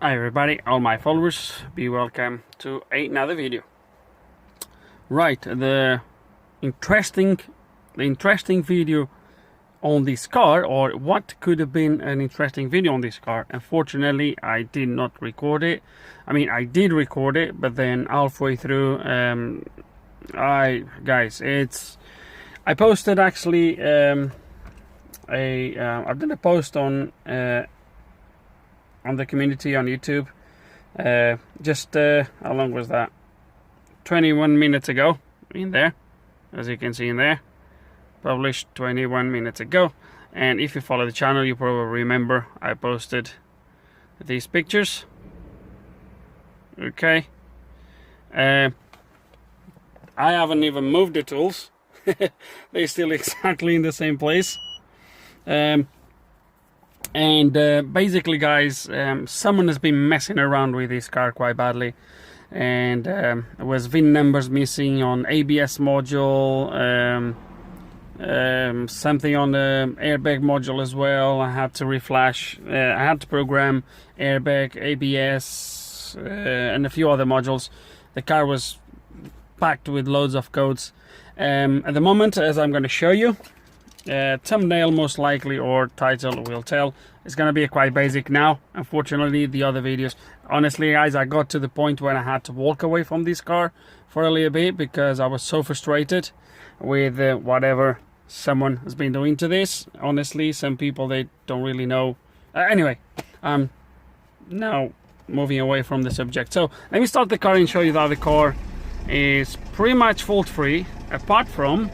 Hi everybody, all my followers, be welcome to another video. Right, the interesting video on this car, or what could have been an interesting video on this car. Unfortunately, I did not record it. I mean, I did record it, but then halfway through, I posted actually I've done a post on the community on YouTube how long was that, 21 minutes ago, in there, as you can see in there, published 21 minutes ago. And if you follow the channel, you probably remember I posted these pictures. Okay, I haven't even moved the tools. They're still exactly in the same place. Basically, guys, someone has been messing around with this car quite badly, and there was VIN numbers missing on ABS module, something on the airbag module as well. I had to reflash, I had to program airbag, ABS, and a few other modules. The car was packed with loads of codes. At the moment, as I'm going to show you, thumbnail most likely, or title will tell, it's going to be quite basic now. Unfortunately, the other videos, honestly guys, I got to the point where I had to walk away from this car for a little bit because I was so frustrated with whatever someone has been doing to this. Honestly, some people, they don't really know. Anyway, I'm now moving away from the subject. So let me start the car and show you that the car is pretty much fault free, apart from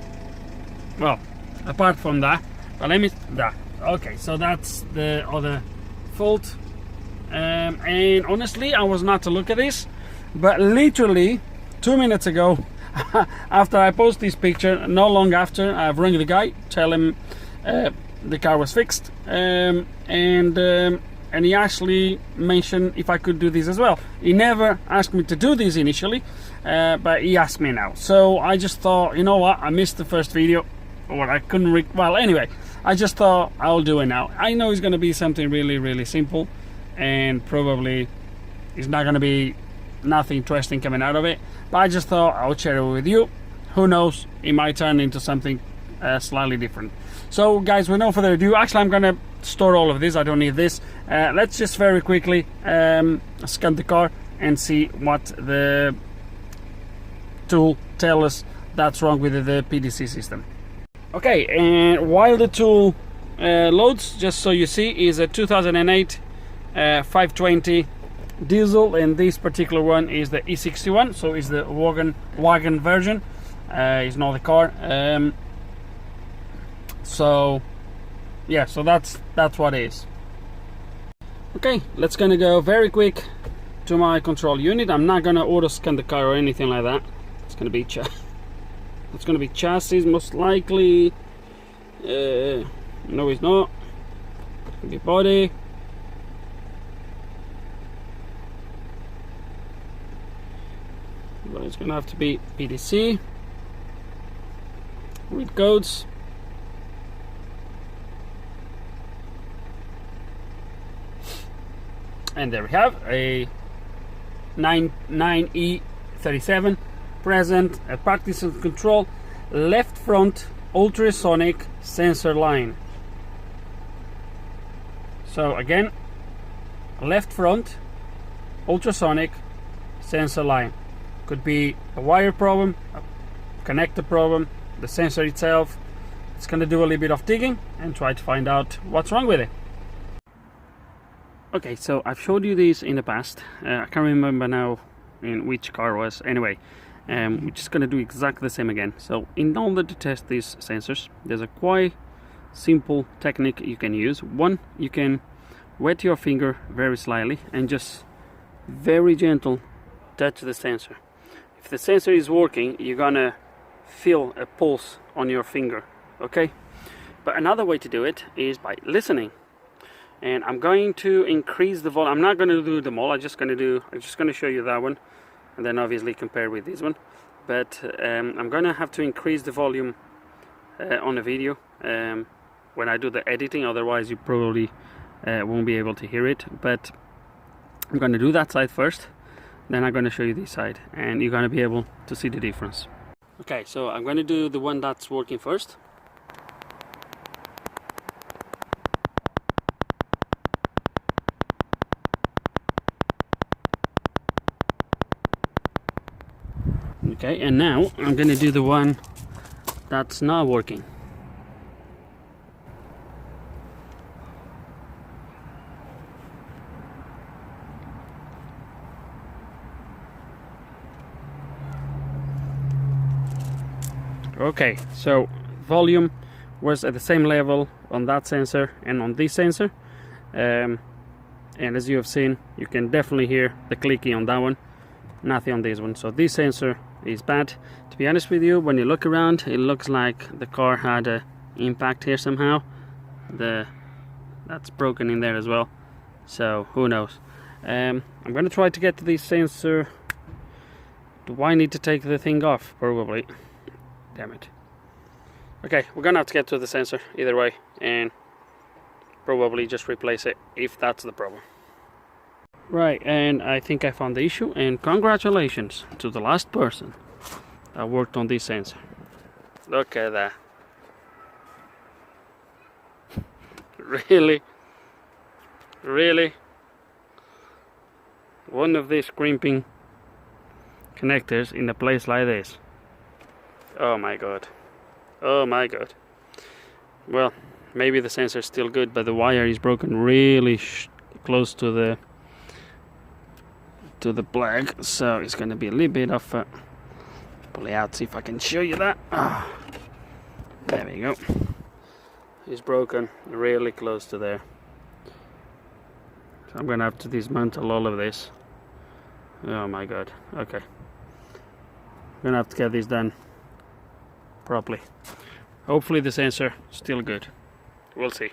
that. But let me okay, so that's the other fault. And honestly, I was not to look at this, but literally 2 minutes ago, after I post this picture, no long after, I've rung the guy, tell him the car was fixed, and he actually mentioned if I could do this as well. He never asked me to do this initially, but he asked me now. So I just thought, you know what, I missed the first video, or I couldn't well, anyway, I just thought I'll do it now. I know it's going to be something really simple, and probably it's not going to be nothing interesting coming out of it, but I just thought I'll share it with you. Who knows, it might turn into something slightly different. So guys, with no further ado, actually I'm going to store all of this, I don't need this. Let's just very quickly scan the car and see what the tool tells us that's wrong with the PDC system. Okay, and while the tool loads, just so you see, is a 2008 520 diesel, and this particular one is the E61, so it's the wagon version. It's not the car. So yeah, so that's what it is. Okay, let's gonna go very quick to my control unit. I'm not gonna auto scan the car or anything like that. It's gonna be chassis most likely. No, it's not. It's gonna be body. But it's gonna have to be PDC with codes. And there we have a 9E37 present, a Parkinson control, left front ultrasonic sensor line. So again, left front ultrasonic sensor line. Could be a wire problem, a connector problem, the sensor itself. It's going to do a little bit of digging and try to find out what's wrong with it. Okay, so I've showed you these in the past. I can't remember now in which car it was. Anyway, we're just going to do exactly the same again. So in order to test these sensors, there's a quite simple technique you can use. One, you can wet your finger very slightly and just very gentle touch the sensor. If the sensor is working, you're gonna feel a pulse on your finger, okay? But another way to do it is by listening. And I'm going to increase the volume. I'm not going to do them all. I'm just going to show you that one, and then obviously compare with this one. But I'm going to have to increase the volume on the video when I do the editing. Otherwise, you probably won't be able to hear it. But I'm going to do that side first, then I'm going to show you this side, and you're going to be able to see the difference. Okay, so I'm going to do the one that's working first. Okay, and now I'm going to do the one that's not working. Okay, so volume was at the same level on that sensor and on this sensor, and as you have seen, you can definitely hear the clicking on that one, nothing on this one. So this sensor is bad. To be honest with you, when you look around, it looks like the car had an impact here somehow. That's broken in there as well, so who knows. I'm going to try to get to this sensor. Do I need to take the thing off? Probably. Damn it. Okay, we're gonna have to get to the sensor either way and probably just replace it if that's the problem. Right, and I think I found the issue, and congratulations to the last person that worked on this sensor. Look at that. Really? Really? One of these crimping connectors in a place like this. Oh my god. Oh my god. Well, maybe the sensor is still good, but the wire is broken really close to the plug, so it's going to be a little bit of pull it out, see if I can show you that. There we go. It's broken really close to there, so I'm going to have to dismantle all of this. Oh my god. Okay, I'm going to have to get this done properly. Hopefully the sensor still good. We'll see.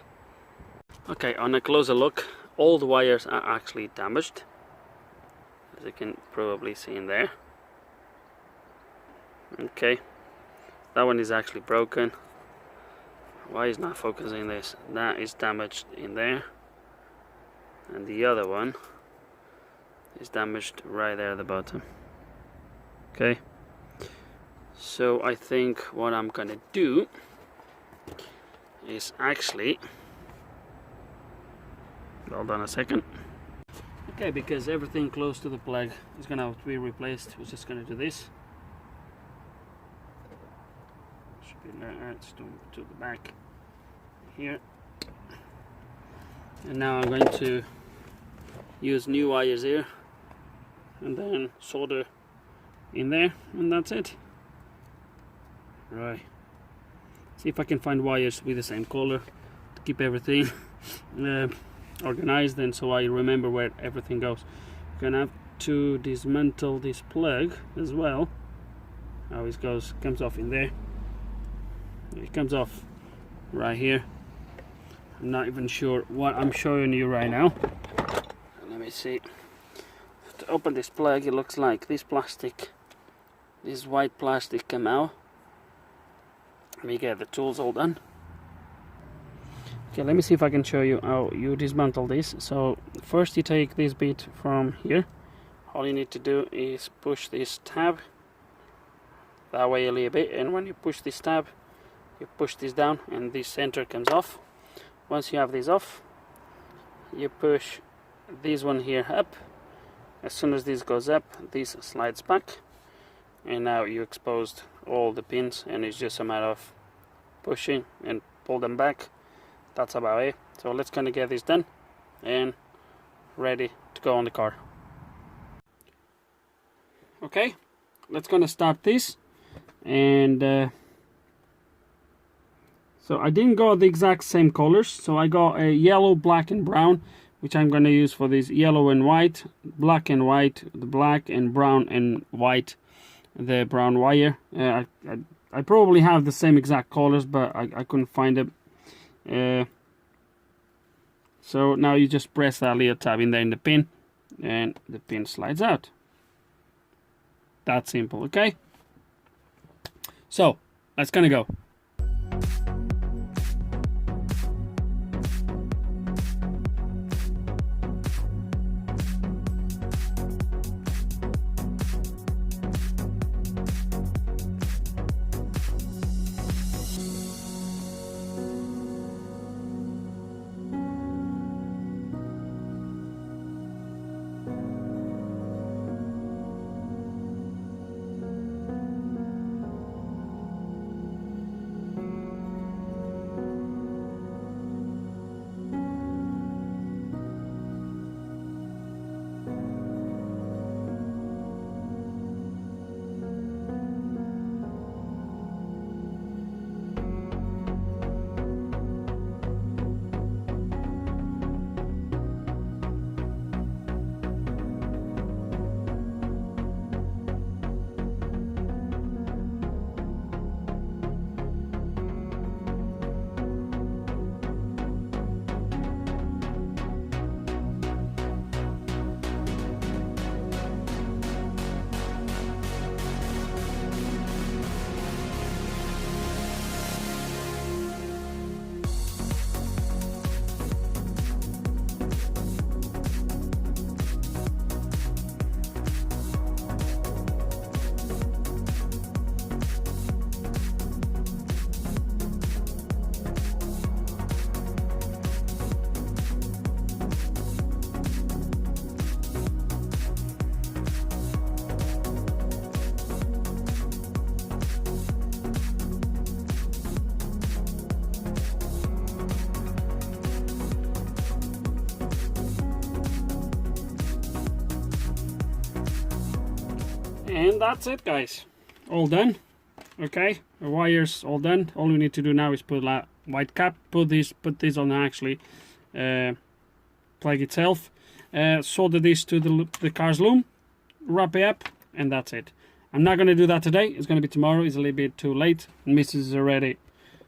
Okay, on a closer look, all the wires are actually damaged, as you can probably see in there. Okay, that one is actually broken. Why is not focusing this? That is damaged in there, and the other one is damaged right there at the bottom. Okay, so I think what I'm gonna do is actually, hold on a second. Okay, because everything close to the plug is gonna have to be replaced, we're just gonna do this. Should be to the back here. And now I'm going to use new wires here and then solder in there, and that's it. Right, see if I can find wires with the same color to keep everything organized, and so I remember where everything goes. Gonna have to dismantle this plug as well. How it comes off in there. It comes off right here. I'm not even sure what I'm showing you right now. Let me see. To open this plug, it looks like this plastic, this white plastic came out. Let me get the tools all done. Okay, let me see if I can show you how you dismantle this. So first you take this bit from here. All you need to do is push this tab that way a little bit, and when you push this tab, you push this down and this center comes off. Once you have this off, you push this one here up. As soon as this goes up, this slides back, and now you exposed all the pins, and it's just a matter of pushing and pull them back. That's about it. So let's kind of get this done and ready to go on the car. Okay, let's gonna start this, and so I didn't go the exact same colors, so I got a yellow, black and brown, which I'm gonna use for this yellow and white, black and white, the black, and brown and white, the brown wire. I probably have the same exact colors, but I couldn't find them. So now you just press that little tab in there in the pin, and the pin slides out. That simple, okay? So let's gonna go. And that's it, guys. All done. Okay, the wires all done. All we need to do now is put a white cap, put this on actually plug itself, solder this to the car's loom, wrap it up, and that's it. I'm not going to do that today. It's going to be tomorrow. It's a little bit too late. Mrs. is already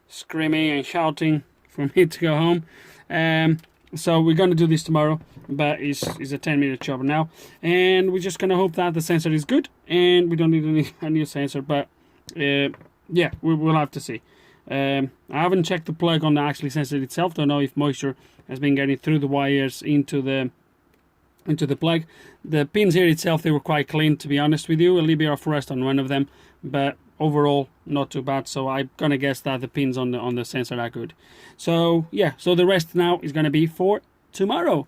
screaming and shouting for me to go home. So we're going to do this tomorrow, but it's a 10-minute job now. And we're just going to hope that the sensor is good and we don't need a new sensor. But yeah, we'll have to see. I haven't checked the plug on the actual sensor itself. Don't know if moisture has been getting through the wires into the plug. The pins here itself, they were quite clean, to be honest with you. A little bit of rust on one of them, but overall not too bad. So I'm gonna guess that the pins on the sensor are good. So yeah, so the rest now is gonna be for tomorrow.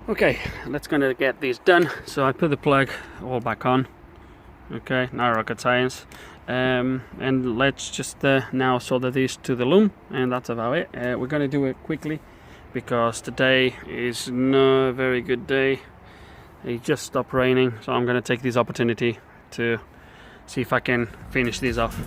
Okay, let's gonna get this done. So I put the plug all back on. Okay, not rocket science. And let's just now solder this to the loom, and that's about it. We're gonna do it quickly because today is not a very good day. It just stopped raining, so I'm gonna take this opportunity to see if I can finish this off.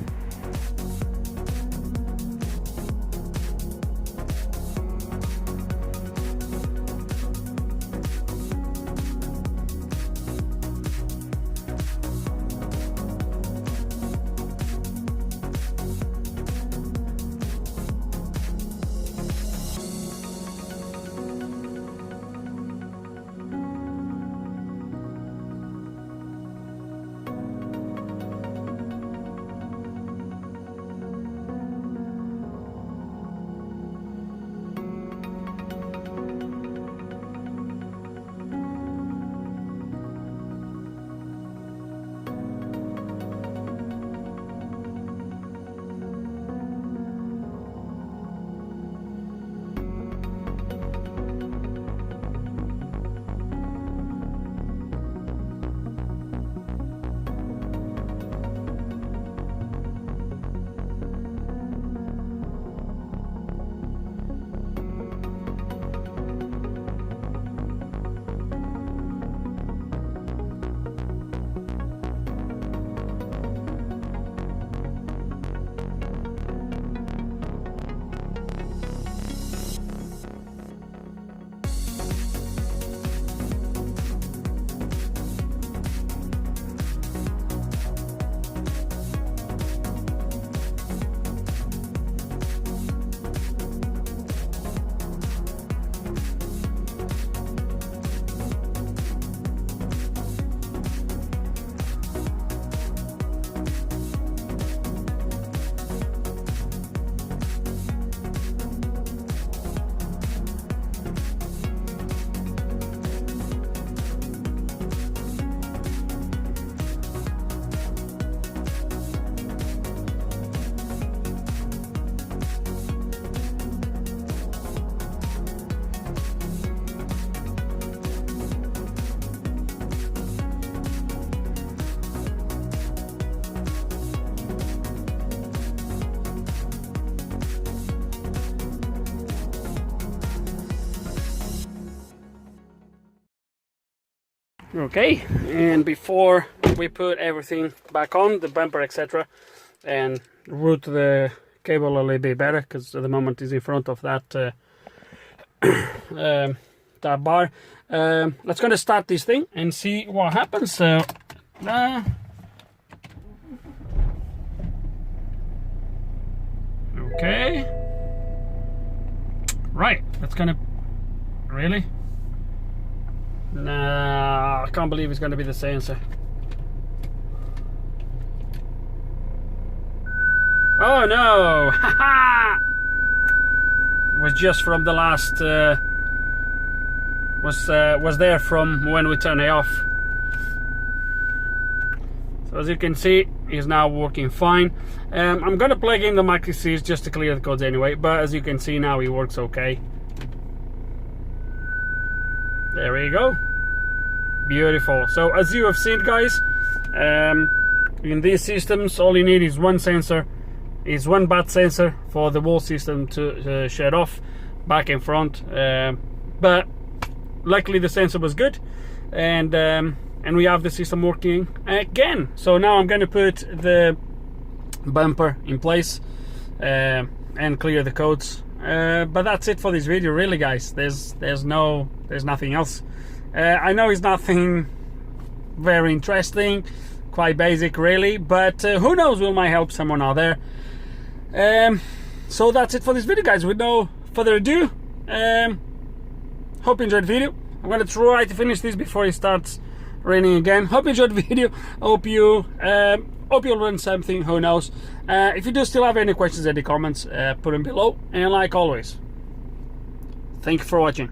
Okay, and before we put everything back on, the bumper, etc., and route the cable a little bit better, because at the moment it's in front of that that bar. Let's gonna start this thing and see what happens. So okay, right, that's gonna really. Nah, I can't believe it's going to be the sensor. Oh no! It was just from the last. Was there from when we turned it off. So as you can see, it's now working fine. I'm going to plug in the micro C's just to clear the codes anyway. But as you can see now, it works okay. There we go. Beautiful. So as you have seen, guys, in these systems, all you need is one sensor, is one bat sensor for the wall system to shut off back and front. But luckily the sensor was good, and and we have the system working again. So now I'm going to put the bumper in place and clear the coats. But that's it for this video, really, guys. There's nothing else. I know it's nothing very interesting, quite basic, really, but who knows, we might help someone out there. So that's it for this video, guys. With no further ado, hope you enjoyed the video. I'm gonna try to finish this before it starts raining again. Hope you enjoyed the video. Hope you'll learn something, who knows. If you do still have any questions in the comments, put them below, and like always, thank you for watching.